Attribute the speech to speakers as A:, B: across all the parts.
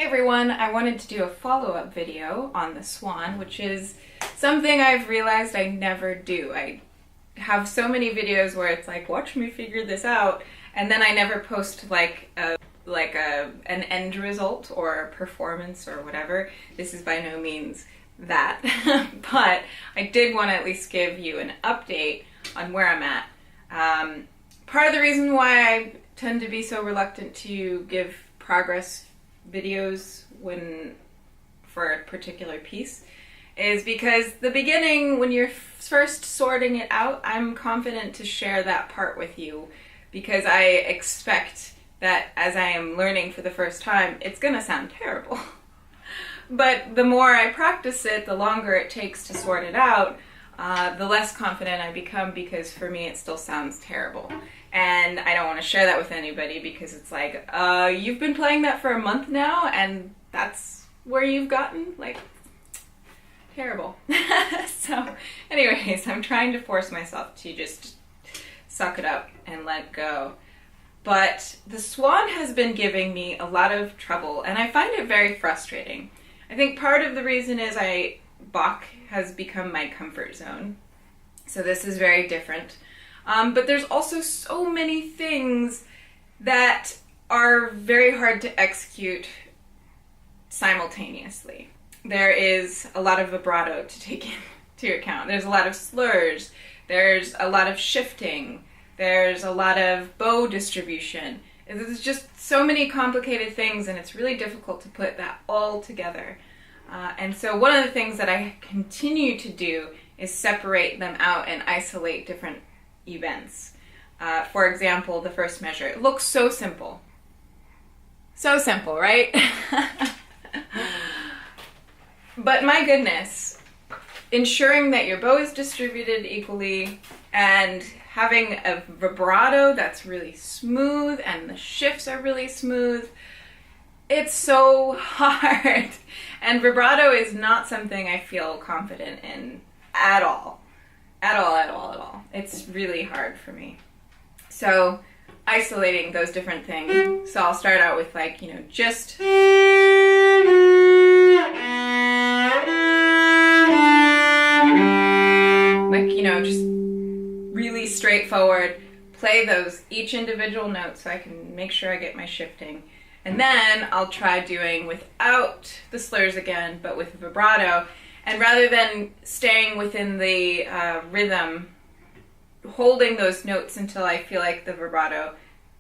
A: Hey everyone, I wanted to do a follow-up video on the Swan, which is something I've realized I never do. I have so many videos where it's like, watch me figure this out, and then I never post an end result or a performance or whatever. This is by no means that, but I did want to at least give you an update on where I'm at. Part of the reason why I tend to be so reluctant to give progress videos for a particular piece is because the beginning, when you're first sorting it out, I'm confident to share that part with you because I expect that as I am learning for the first time, it's gonna sound terrible. But the more I practice it, the longer it takes to sort it out, the less confident I become, because for me it still sounds terrible. And I don't want to share that with anybody because it's like, you've been playing that for a month now and that's where you've gotten? Like, terrible. So anyways, I'm trying to force myself to just suck it up and let go. But the Swan has been giving me a lot of trouble and I find it very frustrating. I think part of the reason is Bach has become my comfort zone. So this is very different. But there's also so many things that are very hard to execute simultaneously. There is a lot of vibrato to take into account. There's a lot of slurs. There's a lot of shifting. There's a lot of bow distribution. There's just so many complicated things, and it's really difficult to put that all together. And so one of the things that I continue to do is separate them out and isolate different events. For example, the first measure. It looks so simple. So simple, right? But my goodness, ensuring that your bow is distributed equally and having a vibrato that's really smooth and the shifts are really smooth, it's so hard. And vibrato is not something I feel confident in at all. At all. It's really hard for me. So isolating those different things. So I'll start out with just just really straightforward. Play those each individual note so I can make sure I get my shifting. And then I'll try doing without the slurs again, but with vibrato. And rather than staying within the rhythm, holding those notes until I feel like the vibrato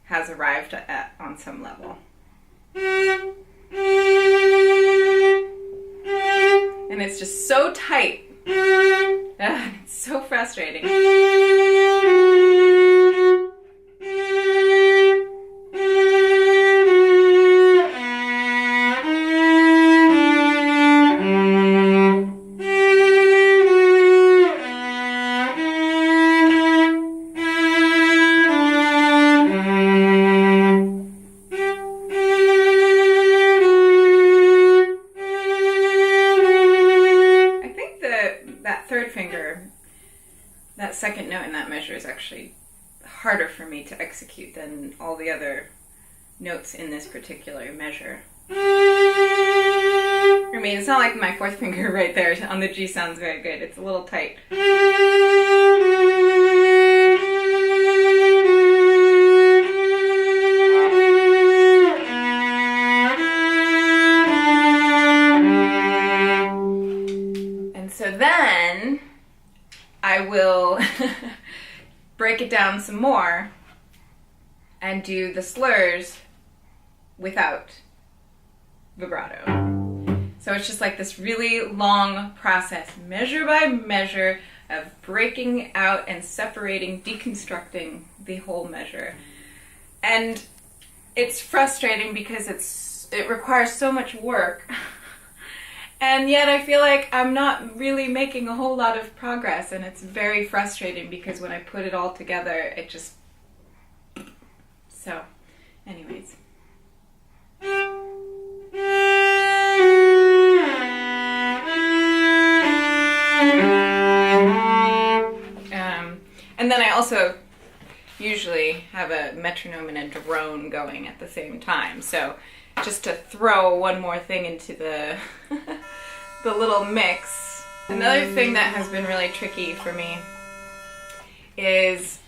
A: has arrived on some level. And it's just so tight. It's so frustrating. That second note in that measure is actually harder for me to execute than all the other notes in this particular measure. I mean, it's not like my fourth finger right there on the G sounds very good. It's a little tight. And so then I will break it down some more and do the slurs without vibrato. So it's just like this really long process, measure by measure, of breaking out and separating, deconstructing the whole measure. And it's frustrating because it requires so much work. And yet I feel like I'm not really making a whole lot of progress, and it's very frustrating because when I put it all together, it just... So, anyways. And then I also usually have a metronome and a drone going at the same time. So just to throw one more thing into the the little mix. Another thing that has been really tricky for me is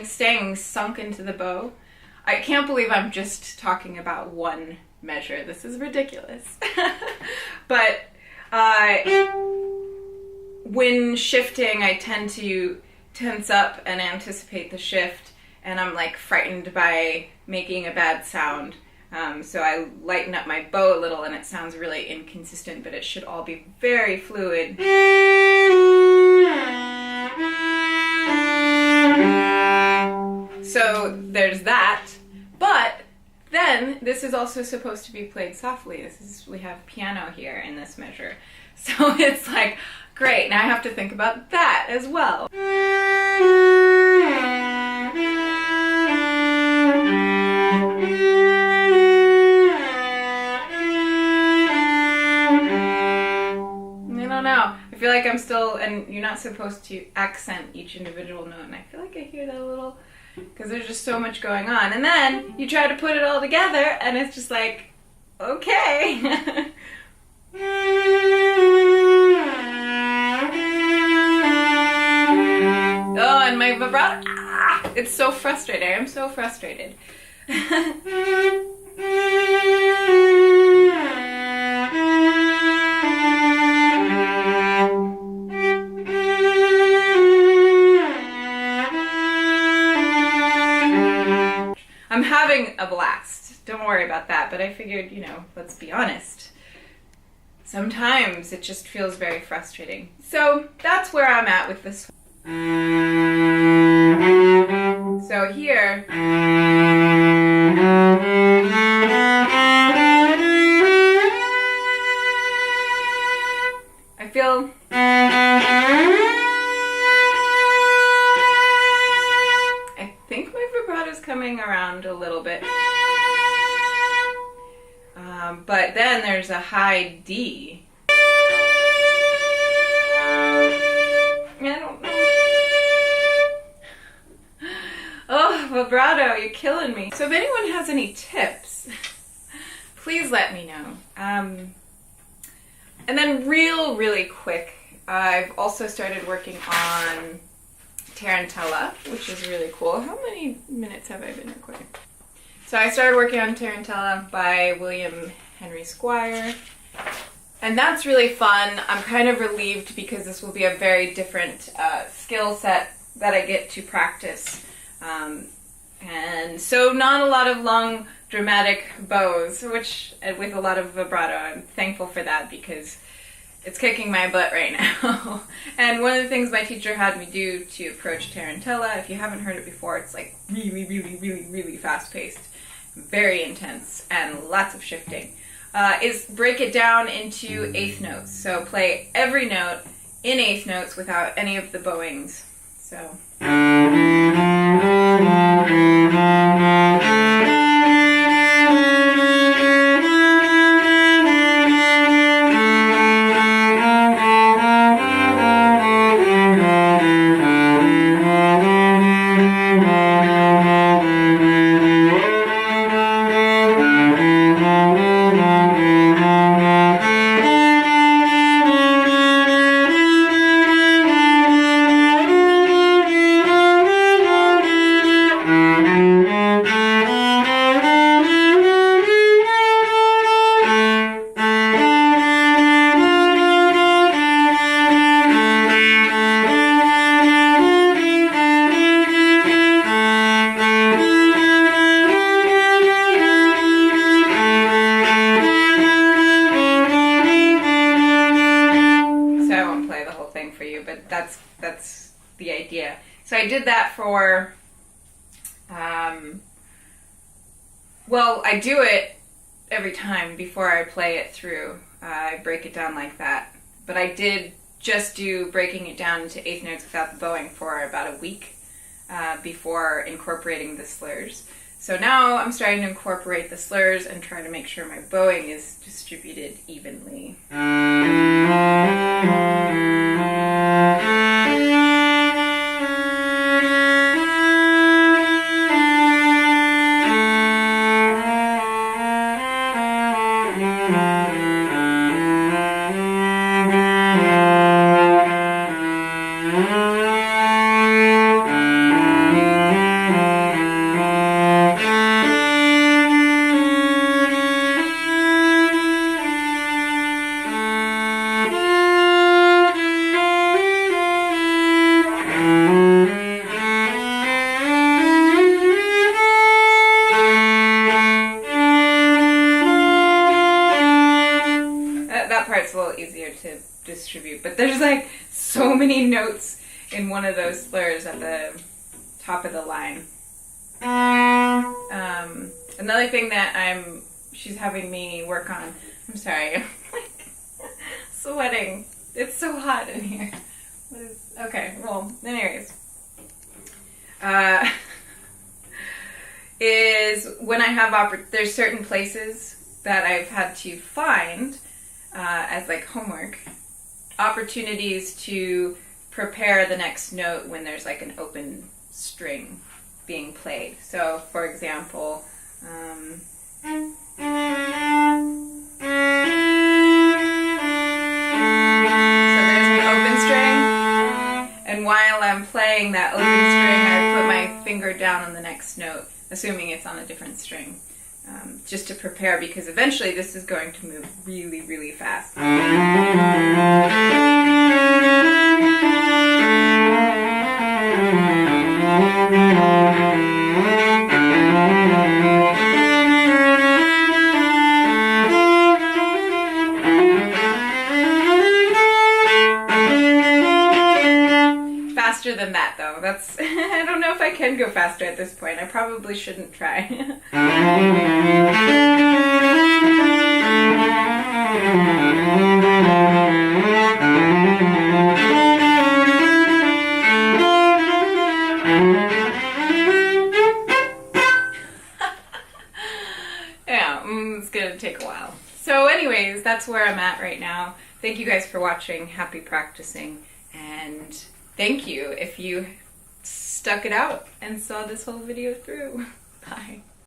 A: staying sunk into the bow. I can't believe I'm just talking about one measure. This is ridiculous. But when shifting, I tend to tense up and anticipate the shift, and I'm like frightened by making a bad sound. So I lighten up my bow a little, and it sounds really inconsistent, but it should all be very fluid. So there's that. But then this is also supposed to be played softly. We have piano here in this measure. So it's like, great, now I have to think about that as well. I don't know. I feel like I'm still, and you're not supposed to accent each individual note, and I feel like I hear that a little, because there's just so much going on. And then you try to put it all together, and it's just like, okay. Oh, and my vibrato, it's so frustrating. I'm so frustrated. I'm having a blast. Don't worry about that. But I figured, let's be honest. Sometimes it just feels very frustrating. So that's where I'm at with this. So here, I feel coming around a little bit. But then there's a high D. I don't know. Oh, vibrato, you're killing me. So if anyone has any tips, please let me know. And then really quick, I've also started working on Tarantella, which is really cool. How many minutes have I been recording? So I started working on Tarantella by William Henry Squire, and that's really fun. I'm kind of relieved because this will be a very different skill set that I get to practice. And so not a lot of long dramatic bows, which with a lot of vibrato. I'm thankful for that because it's kicking my butt right now. And one of the things my teacher had me do to approach Tarantella, if you haven't heard it before, it's like really fast-paced, very intense, and lots of shifting, is break it down into eighth notes. So play every note in eighth notes without any of the bowings. So. That's the idea. So I did that for, well, I do it every time before I play it through. I break it down like that. But I did just do breaking it down into eighth notes without the bowing for about a week before incorporating the slurs. So now I'm starting to incorporate the slurs and try to make sure my bowing is distributed evenly. it's a little easier to distribute. But there's like so many notes in one of those slurs at the top of the line. Another thing that she's having me work on, I'm sorry, I'm like sweating. It's so hot in here. Okay, well, anyways. Is when I have there's certain places that I've had to find as like homework, opportunities to prepare the next note when there's like an open string being played. So, for example, so there's an open string, and while I'm playing that open string, I put my finger down on the next note, assuming it's on a different string, just to prepare, because eventually this is going to move really, really fast. Faster than that, though. That's I don't know if I can go faster at this point. I probably shouldn't try. Yeah, it's gonna take a while. So anyways, that's where I'm at right now. Thank you guys for watching. Happy practicing. And thank you if you stuck it out and saw this whole video through. Bye.